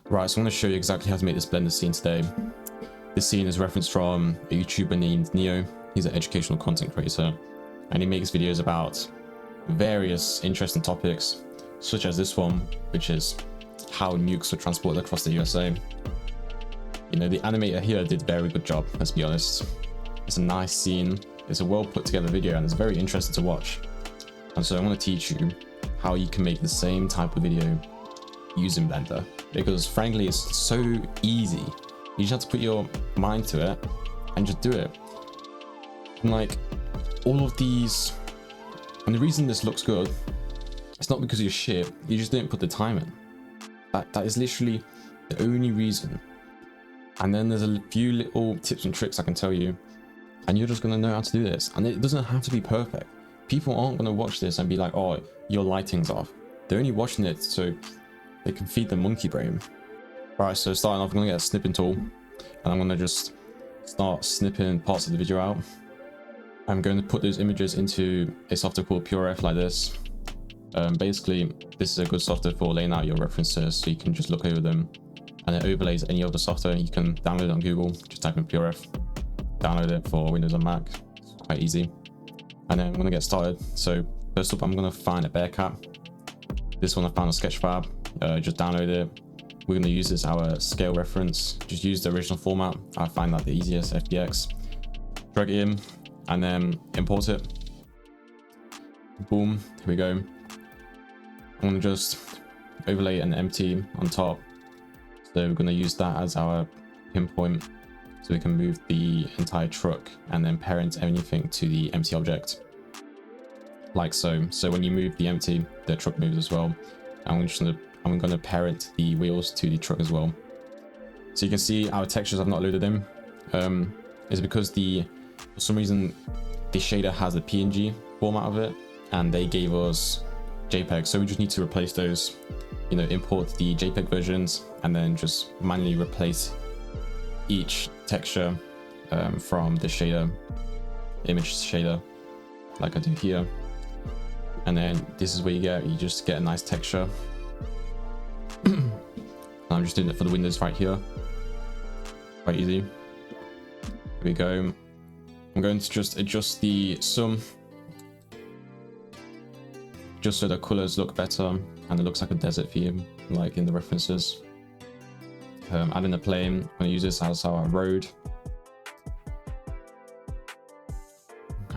Right, so I'm going to show you exactly how to make this blender scene today. This scene is referenced from a YouTuber named Neo. He's an educational content creator, and he makes videos about various interesting topics, such as this one, which is how nukes were transported across the USA. You know, the animator here did a very good job, let's be honest. It's a nice scene, it's a well put together video, and it's very interesting to watch. And so I want to teach you how you can make the same type of video using Blender, because frankly it's so easy. You just have to put your mind to it and just do it. And like all of these, and the reason this looks good, it's not because you're shit, you just didn't put the time in. That is literally the only reason. And then there's a few little tips and tricks I can tell you, and you're just gonna know how to do this. And it doesn't have to be perfect. People aren't gonna watch this and be like, oh, your lighting's off. They're only watching it so they can feed the monkey brain. Right, so starting off, I'm gonna get a snipping tool, and I'm gonna just start snipping parts of the video out. I'm going to put those images into a software called PureF like this. Basically, this is a good software for laying out your references, so you can just look over them, and it overlays any other software. You can download it on Google, just type in PureF, download it for Windows and Mac. It's quite easy. And then I'm gonna get started. So first up, I'm gonna find a Bearcat. This one I found on Sketchfab. Just download it. We're going to use this our scale reference. Just use the original format. I find that the easiest, FBX. Drag it in and then import it. Boom, here we go. I'm going to just overlay an empty on top. So we're going to use that as our pinpoint, so we can move the entire truck and then parent anything to the empty object. Like so. So when you move the empty, the truck moves as well. I'm going to parent the wheels to the truck as well. So you can see our textures I've not loaded in. Is because for some reason the shader has a PNG format of it, and they gave us JPEG. So we just need to replace those. You know, import the JPEG versions and then just manually replace each texture from the shader, image shader, like I do here. And then this is where you just get a nice texture. I'm just doing it for the windows right here. Quite easy. Here we go. I'm going to just adjust the sum, just so the colors look better and it looks like a desert theme, like in the references. Adding a plane, I'm going to use this as our road.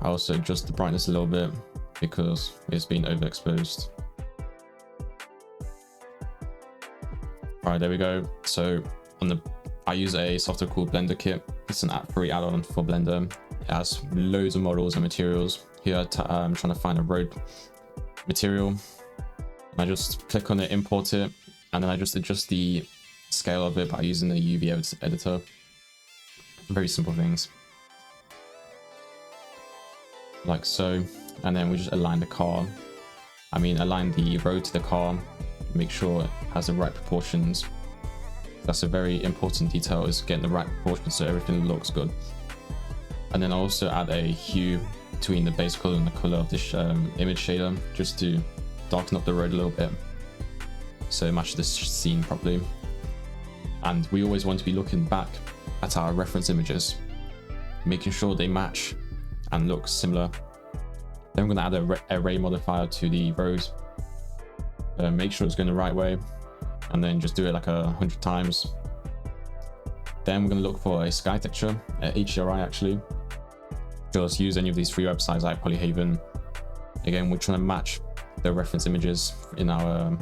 I also adjust the brightness a little bit because it's been overexposed. Alright, there we go. So I use a software called Blender Kit. It's an free add-on for Blender. It has loads of models and materials. Here I'm trying to find a road material. I just click on it, import it, and then I just adjust the scale of it by using the UV editor. Very simple things. Like so. And then we just align the car. Align the road to the car. Make sure it has the right proportions. That's a very important detail, is getting the right proportions so everything looks good. And then I also add a hue between the base color and the color of this image shader, just to darken up the road a little bit so it matches this scene properly. And we always want to be looking back at our reference images, making sure they match and look similar. Then we're going to add an array modifier to the road. Make sure it's going the right way, and then just do it like 100 times. Then we're going to look for a sky texture, HDRI actually. Just use any of these free websites like Polyhaven. Again, we're trying to match the reference images in our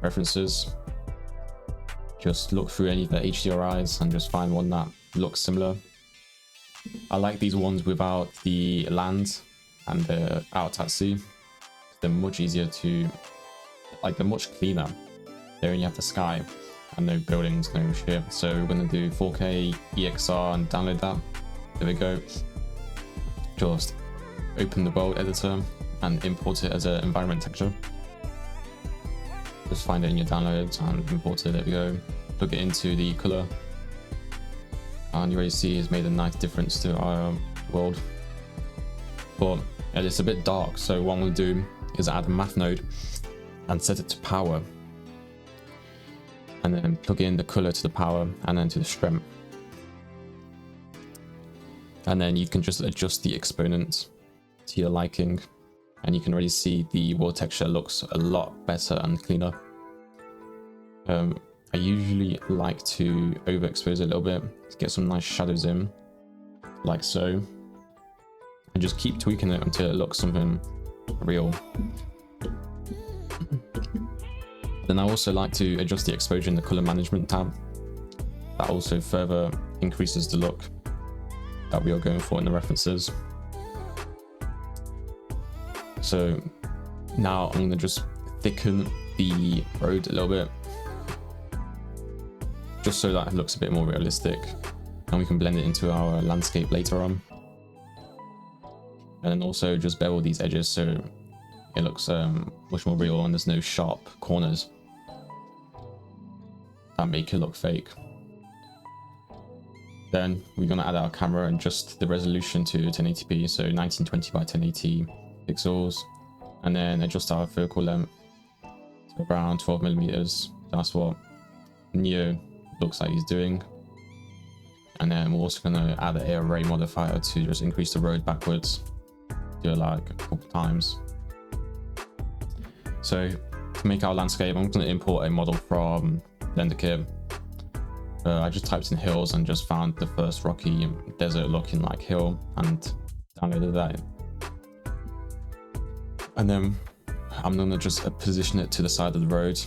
references. Just look through any of the HDRIs and just find one that looks similar. I like these ones without the land and the out at sea. They're much easier to, they're much cleaner. They only have the sky and no buildings, no shit. So we're gonna do 4K EXR and download that. There we go. Just open the world editor and import it as an environment texture. Just find it in your downloads and import it. There we go. Plug it into the color, and you already see it's made a nice difference to our world. But it's a bit dark, so what I'm going to do is add a math node and set it to power. and then plug in the color to the power and then to the strength. And then you can just adjust the exponent to your liking, and you can already see the wall texture looks a lot better and cleaner. I usually like to overexpose it a little bit to get some nice shadows in, like so, and just keep tweaking it until it looks something real. Then I also like to adjust the exposure in the color management tab. That also further increases the look that we are going for in the references. So now I'm going to just thicken the road a little bit, just so that it looks a bit more realistic, and we can blend it into our landscape later on. And then also just bevel these edges so it looks much more real and there's no sharp corners that make it look fake. Then we're going to add our camera and adjust the resolution to 1080p, so 1920 by 1080 pixels, and then adjust our focal length to around 12 millimeters. That's what Neo looks like he's doing. And then we're also going to add an array modifier to just increase the road backwards. Do it like a couple times. So to make our landscape, I'm going to import a model from BlenderKit. I just typed in hills and just found the first rocky desert looking like hill and downloaded that. And then I'm going to just position it to the side of the road.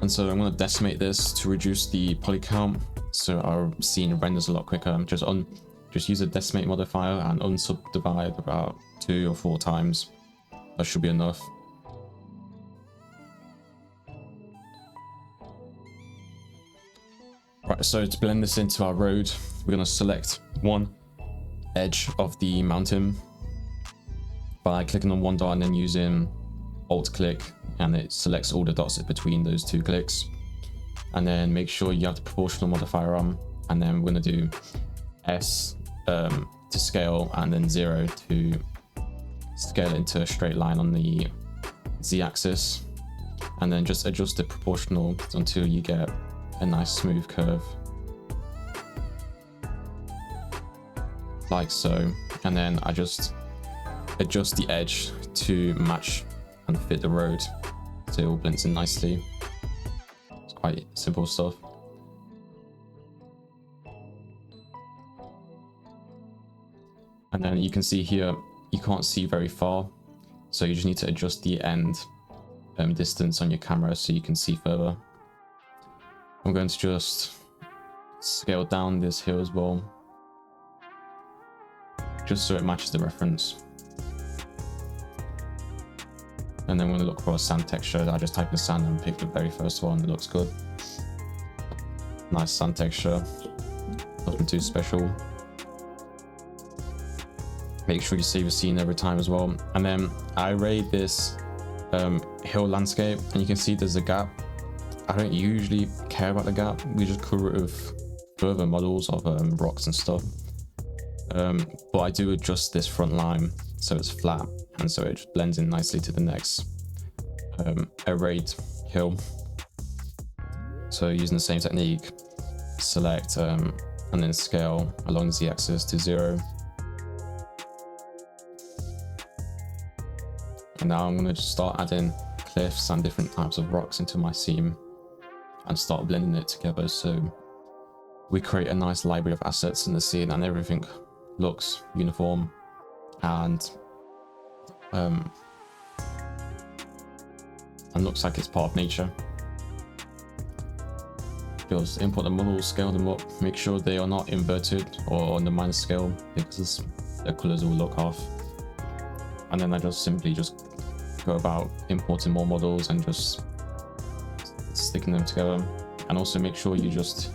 And so I'm going to decimate this to reduce the poly count, so our scene renders a lot quicker. Just use a decimate modifier and unsubdivide about 2 or 4 times. That should be enough. Right, so to blend this into our road, we're going to select one edge of the mountain by clicking on one dot and then using Alt click, and it selects all the dots between those 2 clicks. And then make sure you have the proportional modifier on, and then we're going to do S to scale and then 0 to scale it into a straight line on the Z-axis, and then just adjust the proportional until you get a nice smooth curve like so. And then I just adjust the edge to match and fit the road so it all blends in nicely. It's quite simple stuff. And then you can see here you can't see very far, so you just need to adjust the end distance on your camera so you can see further. I'm going to just scale down this hill as well, just so it matches the reference. And then we're going to look for a sand texture. I just type in sand and pick the very first one. It looks good. Nice sand texture. Nothing too special. Make sure you save your scene every time as well. And then I arrayed this hill landscape, and you can see there's a gap. I don't usually care about the gap. We just cover it with further models of rocks and stuff. But I do adjust this front line so it's flat, and so it just blends in nicely to the next arrayed hill. So using the same technique, select and then scale along the Z-axis to 0. And now I'm going to just start adding cliffs and different types of rocks into my scene and start blending it together, so we create a nice library of assets in the scene and everything looks uniform and looks like it's part of nature. Just import the models, scale them up, make sure they are not inverted or on the minus scale because the colors will look off. And then I just simply go about importing more models and just sticking them together. And also make sure you adjust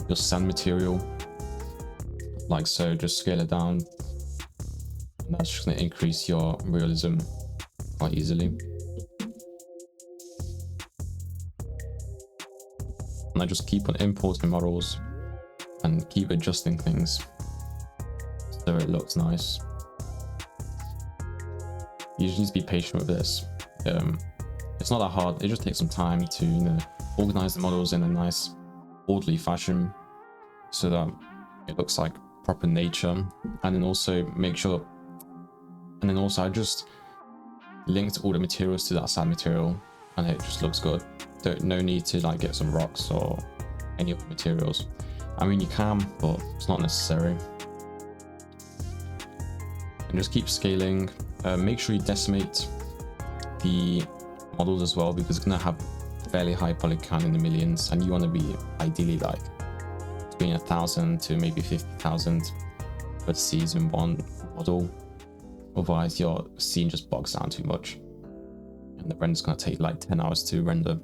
your sand material like so. Just scale it down, and that's just going to increase your realism quite easily. And I just keep on importing models and keep adjusting things so it looks nice. You just need to be patient with this. It's not that hard. It just takes some time to, you know, organize the models in a nice orderly fashion so that it looks like proper nature. And then also make sure, and then also I just linked all the materials to that sand material and it just looks good. No need to like get some rocks or any other materials. I mean, you can, but it's not necessary. And just keep scaling. Make sure you decimate the models as well, because it's going to have fairly high poly count in the millions, and you want to be ideally like between 1,000 to maybe 50,000 vertices in one model. Otherwise your scene just bogs down too much and the render's going to take like 10 hours to render.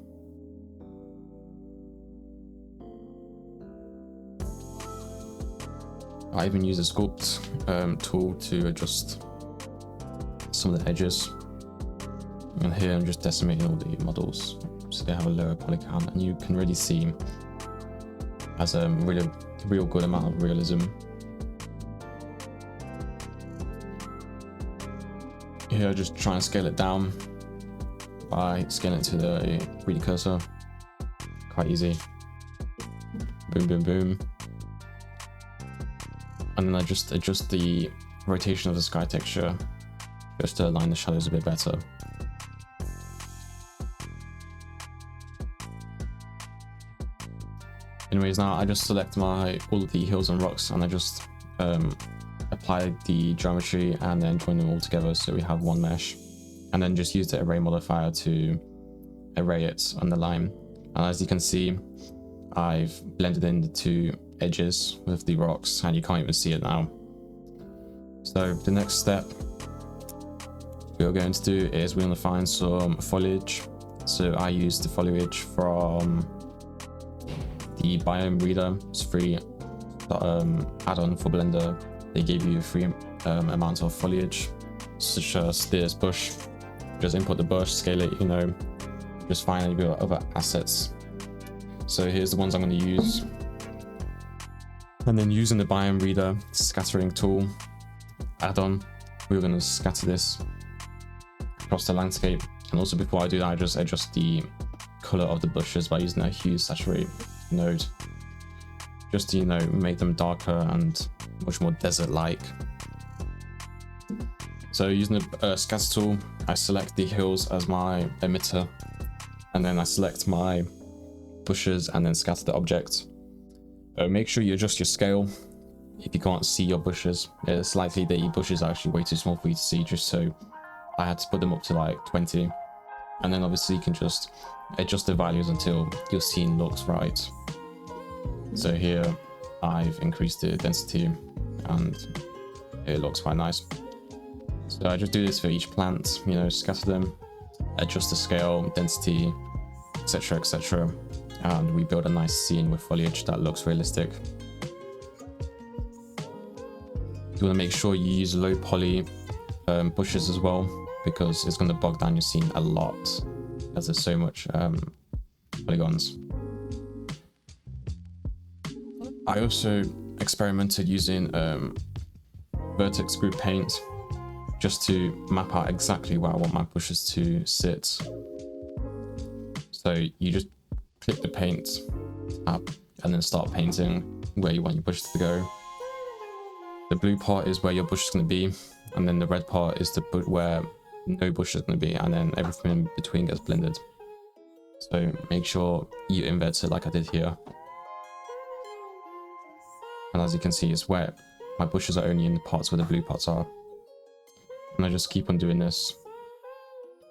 I even use a sculpt tool to adjust some of the edges. And here I'm just decimating all the models so they have a lower poly count, and you can really see as a real good amount of realism. Here I just try and scale it down by scaling it to the 3D cursor. Quite easy. Boom, boom, boom. And then I just adjust the rotation of the sky texture just to align the shadows a bit better. Anyways, now I just select all of the hills and rocks, and I just apply the geometry and then join them all together so we have one mesh, and then just use the array modifier to array it on the line. And as you can see, I've blended in the two edges with the rocks and you can't even see it now. So the next step we're going to do is we're going to find some foliage. So I use the foliage from the biome reader. It's free add-on for Blender. They give you a free amount of foliage, such as this bush. Just import the bush, scale it, you know, just find your other assets. So here's the ones I'm going to use. And then using the biome reader scattering tool add-on, we're going to scatter this across the landscape. And also before I do that, I just adjust the color of the bushes by using a hue saturate node, just to, you know, make them darker and much more desert-like. So using the scatter tool, I select the hills as my emitter, and then I select my bushes and then scatter the object. Make sure you adjust your scale if you can't see your bushes. It's likely that your bushes are actually way too small for you to see, just so I had to put them up to like 20. And then obviously you can just adjust the values until your scene looks right. So here I've increased the density and it looks quite nice. So I just do this for each plant, you know, scatter them, adjust the scale, density, etc, etc, and we build a nice scene with foliage that looks realistic. You want to make sure you use low poly bushes as well, because it's going to bog down your scene a lot as there's so much polygons. I also experimented using vertex group paint just to map out exactly where I want my bushes to sit. So you just click the paint tab and then start painting where you want your bushes to go. The blue part is where your bush is going to be, and then the red part is where no bush is going to be, and then everything in between gets blended. So make sure you invert it like I did here. And as you can see, it's where my bushes are only in the parts where the blue parts are. And I just keep on doing this,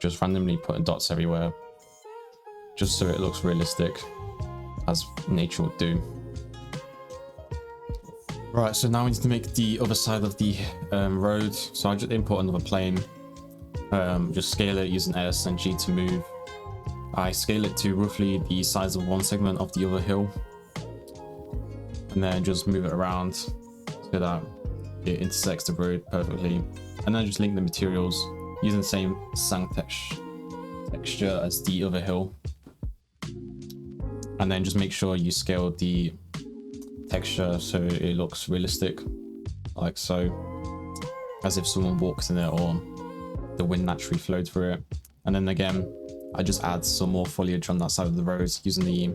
just randomly putting dots everywhere, just so it looks realistic, as nature would do. Right, so now we need to make the other side of the road. So I just import another plane, just scale it using S and G to move. I scale it to roughly the size of one segment of the other hill, and then just move it around so that it intersects the road perfectly. And then just link the materials using the same sand texture as the other hill. And then just make sure you scale the texture so it looks realistic, like so, as if someone walks in it or the wind naturally flowed through it. And then again, I just add some more foliage on that side of the road using the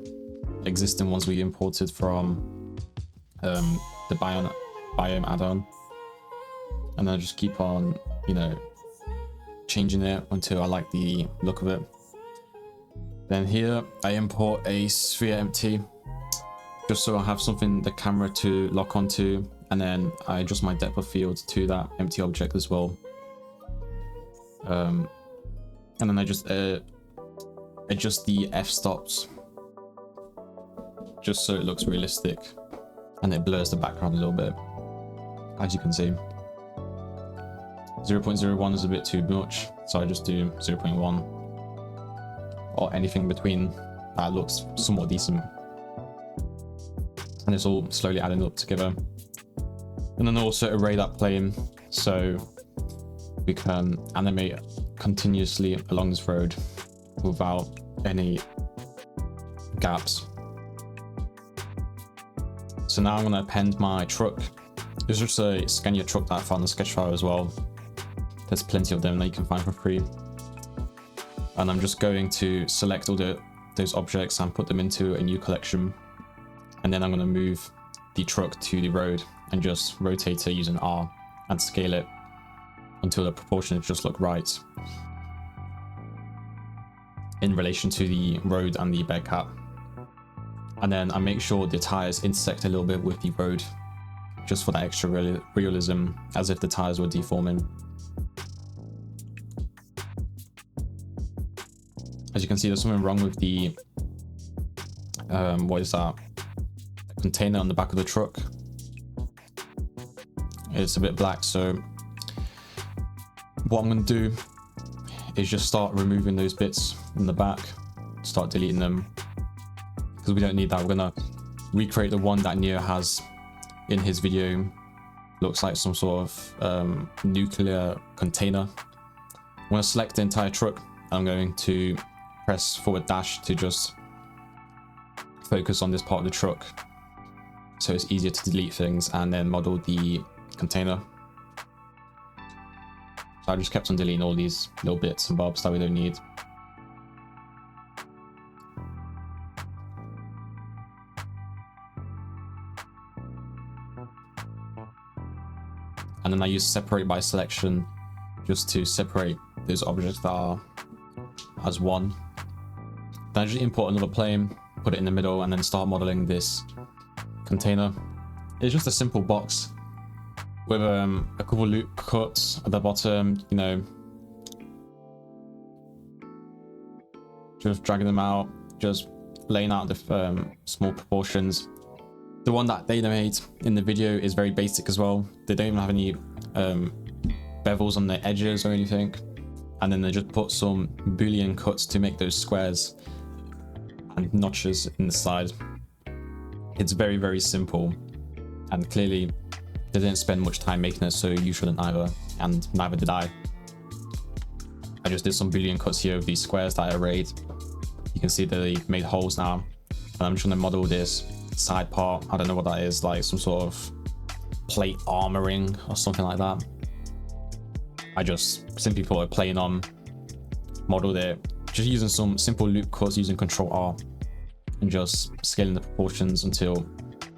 existing ones we imported from the biome add-on, and then I just keep on, you know, changing it until I like the look of it. Then here I import a sphere empty just so I have something the camera to lock onto, and then I adjust my depth of field to that empty object as well. And then I just adjust the f-stops just so it looks realistic, and it blurs the background a little bit, as you can see. 0.01 is a bit too much, so I just do 0.1 or anything between that looks somewhat decent. And it's all slowly adding up together. And then also array that plane so we can animate continuously along this road without any gaps. So now I'm going to append my truck. It's just a Scania truck that I found in the sketch file as well. There's plenty of them that you can find for free. And I'm just going to select all those objects and put them into a new collection. And then I'm going to move the truck to the road and just rotate it using R and scale it until the proportions just look right in relation to the road and the bed cap. And then I make sure the tires intersect a little bit with the road just for that extra realism, as if the tires were deforming. As you can see, there's something wrong with the what is that, container on the back of the truck. It's a bit black, so what I'm going to do is just start removing those bits in the back, start deleting them, because we don't need that. We're going to recreate the one that Neo has in his video. Looks like some sort of nuclear container. I'm going to select the entire truck, and I'm going to press forward dash to just focus on this part of the truck so it's easier to delete things, and then model the container. So I just kept on deleting all these little bits and bobs that we don't need. And then I use separate by selection just to separate those objects that are as one. Then I just import another plane, put it in the middle, and then start modeling this container. It's just a simple box with a couple loop cuts at the bottom, you know, just dragging them out, just laying out the small proportions. The one that they made in the video is very basic as well. They don't even have any bevels on the edges or anything, and then they just put some boolean cuts to make those squares and notches in the side. It's very, very simple, and clearly they didn't spend much time making it, so you shouldn't either, and neither did I. I just did some boolean cuts here of these squares that I arrayed. You can see that they made holes now, and I'm just going to model this side part. I don't know what that is, like some sort of plate armoring or something like that. I just simply put a plane on, modeled it, just using some simple loop cuts using Control R, and just scaling the proportions until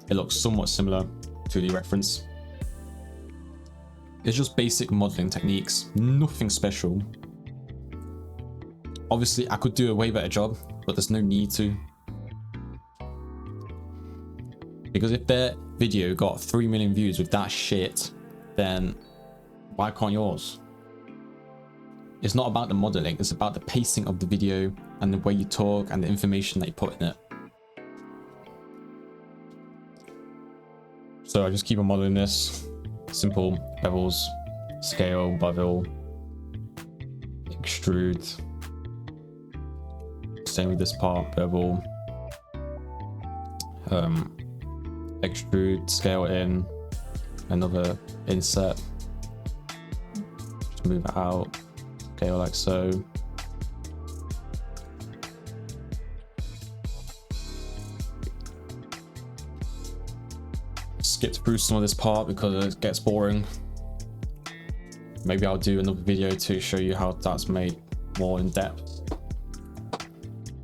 it looks somewhat similar to the reference. It's just basic modeling techniques, nothing special. Obviously I could do a way better job, but there's no need to. Because if their video got 3 million views with that shit, then why can't yours? It's not about the modeling, it's about the pacing of the video and the way you talk and the information that you put in it. So I just keep on modeling this. Simple bevels, scale, bevel, extrude. Same with this part, bevel. Extrude, scale in, another inset. Just move it out, scale like so. Skipped through some of this part because it gets boring. Maybe I'll do another video to show you how that's made more in depth.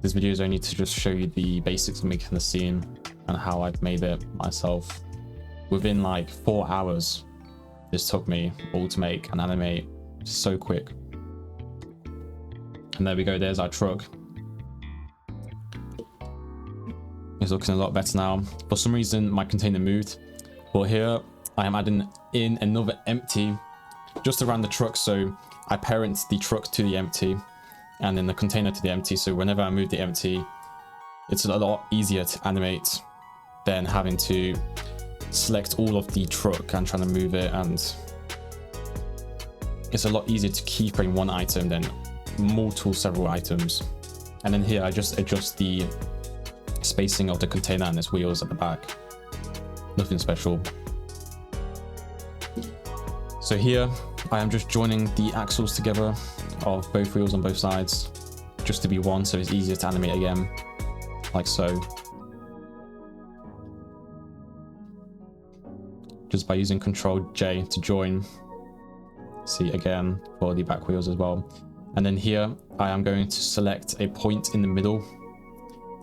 This video is only to just show you the basics of making the scene and how I've made it myself. Within like 4 hours, this took me all to make and animate so quick. And there we go, there's our truck. It's looking a lot better now. For some reason, my container moved, but here I am adding in another empty just around the truck. So I parent the truck to the empty and then the container to the empty. So whenever I move the empty, it's a lot easier to animate than having to select all of the truck and trying to move it. And it's a lot easier to keyframe one item than several items. And then here I just adjust the spacing of the container and its wheels at the back. Nothing special. So here I am just joining the axles together of both wheels on both sides just to be one, so it's easier to animate again, like so. Just by using Ctrl J to join. See again for the back wheels as well. And then here I am going to select a point in the middle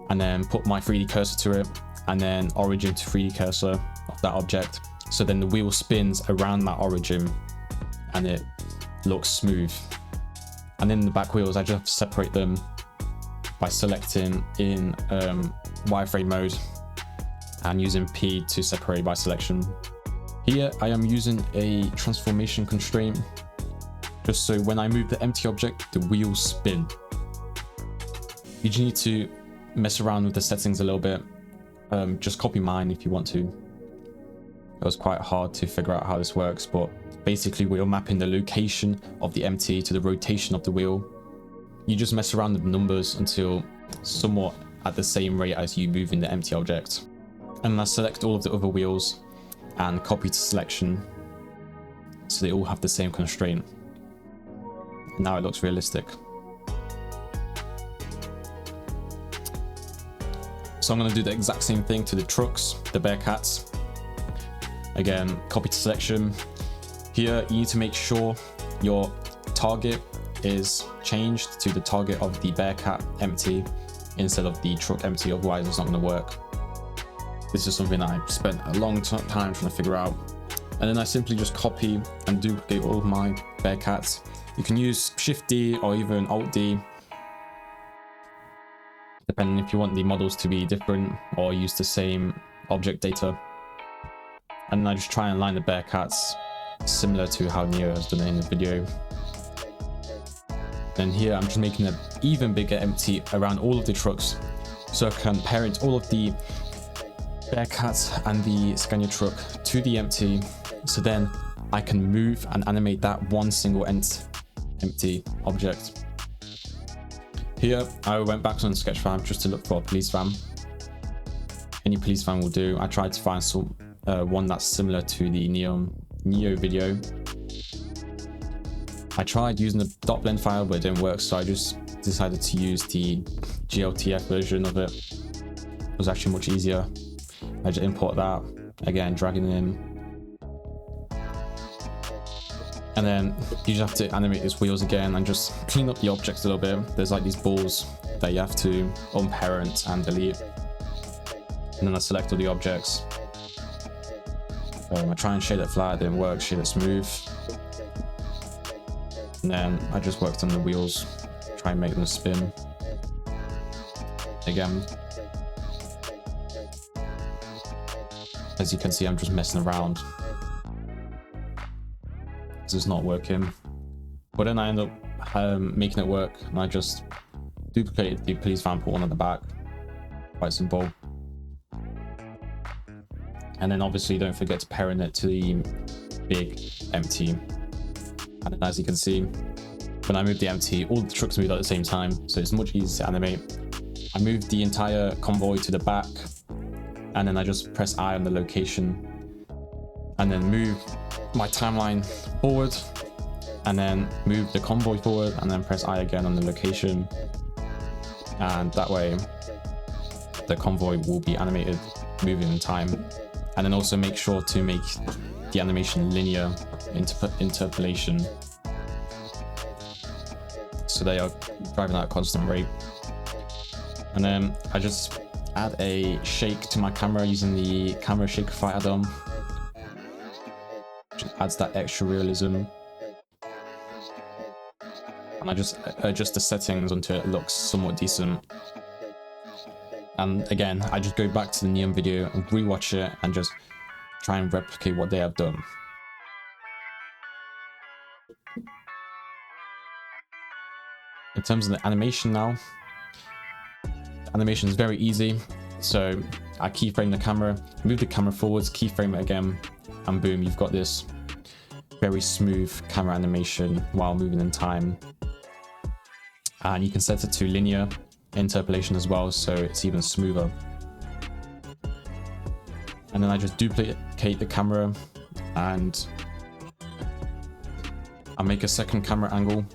and then put my 3D cursor to it and then origin to 3D cursor of that object. So then the wheel spins around that origin and it looks smooth. And then the back wheels, I just have to separate them by selecting in wireframe mode and using P to separate by selection. Here I am using a transformation constraint just so when I move the empty object, the wheels spin. You just need to mess around with the settings a little bit. Just copy mine if you want to. It was quite hard to figure out how this works, but basically we're mapping the location of the empty to the rotation of the wheel. You just mess around with the numbers until somewhat at the same rate as you move in the empty object. And I select all of the other wheels and copy to selection so they all have the same constraint. Now it looks realistic. So I'm going to do the exact same thing to the trucks, the Bearcats. Again, copy to selection. Here you need to make sure your target is changed to the target of the Bearcat empty instead of the truck empty, otherwise it's not going to work. This is something that I spent a long time trying to figure out. And then I simply just copy and duplicate all of my Bearcats. You can use Shift D or even Alt D, depending if you want the models to be different or use the same object data. And then I just try and align the Bearcats similar to how Neo has done it in the video. Then here I'm just making an even bigger empty around all of the trucks so I can parent all of the Bearcats and the Scania truck to the empty, so then I can move and animate that one single empty object. Here I went back on the sketch fam just to look for a police van. Any police van will do. I tried to find some one that's similar to the Neo video. I tried using the dot blend file, but it didn't work, so I just decided to use the GLTF version of it. It was actually much easier. I just import that, again dragging it in. And then you just have to animate these wheels again and just clean up the objects a little bit. There's like these balls that you have to unparent and delete. And then I select all the objects. I try and shade it flat, it didn't work, shade it smooth. And then I just worked on the wheels, try and make them spin. Again. As you can see, I'm just messing around. This is not working. But then I end up making it work, and I just duplicated the police van, put one at the back. Quite simple. And then obviously don't forget to parent it to the big empty. And then as you can see, when I move the empty, all the trucks move at the same time, so it's much easier to animate. I moved the entire convoy to the back, and then I just press I on the location, and then move my timeline forward, and then move the convoy forward, and then press I again on the location. And that way, the convoy will be animated, moving in time. And then also make sure to make the animation linear interpolation, so they are driving at a constant rate. And then I just add a shake to my camera using the camera shakeify add-on. Just adds that extra realism. And I just adjust the settings until it looks somewhat decent. And again, I just go back to the Neon video and rewatch it and just try and replicate what they have done. In terms of the animation now, the animation is very easy. So I keyframe the camera, move the camera forwards, keyframe it again, and boom, you've got this very smooth camera animation while moving in time. And you can set it to linear interpolation as well, so it's even smoother. And then I just duplicate the camera and I make a second camera angle.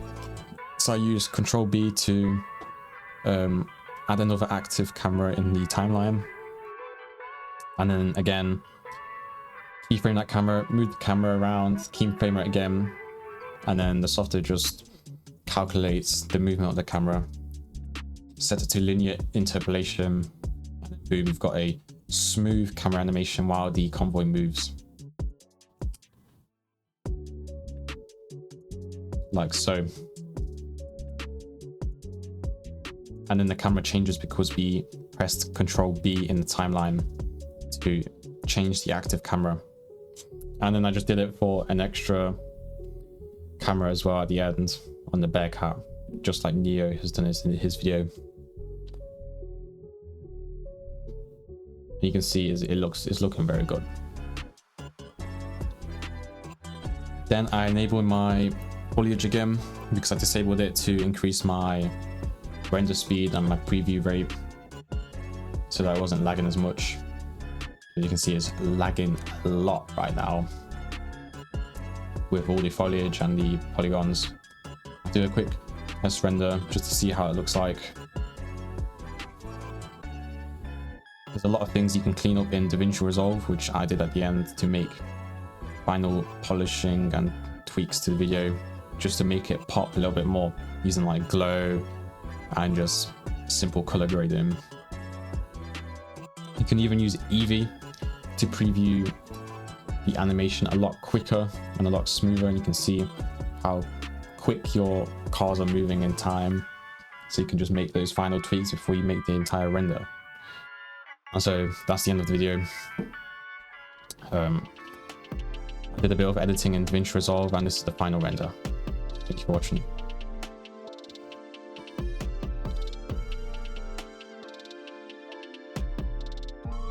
So I use Control B to add another active camera in the timeline. And then again, keyframe that camera, move the camera around, keyframe it again, and then the software just calculates the movement of the camera, set it to linear interpolation, and then boom, you've got a smooth camera animation while the convoy moves. Like so. And then the camera changes because we pressed Control B in the timeline to change the active camera. And then I just did it for an extra camera as well at the end on the Bearcat, just like Neo has done this in his video. And you can see it's looking very good. Then I enabled my foliage again because I disabled it to increase my render speed and my preview rate so that I wasn't lagging as much. As you can see, it's lagging a lot right now with all the foliage and the polygons. Do a quick test render just to see how it looks like. There's a lot of things you can clean up in Davinci Resolve, which I did at the end to make final polishing and tweaks to the video, just to make it pop a little bit more, using like glow and just simple color grading. You can even use Eevee to preview the animation a lot quicker and a lot smoother, and you can see how quick your cars are moving in time, so you can just make those final tweaks before you make the entire render. And so that's the end of the video. I did a bit of editing in Davinci Resolve, and this is the final render. Thank you for watching.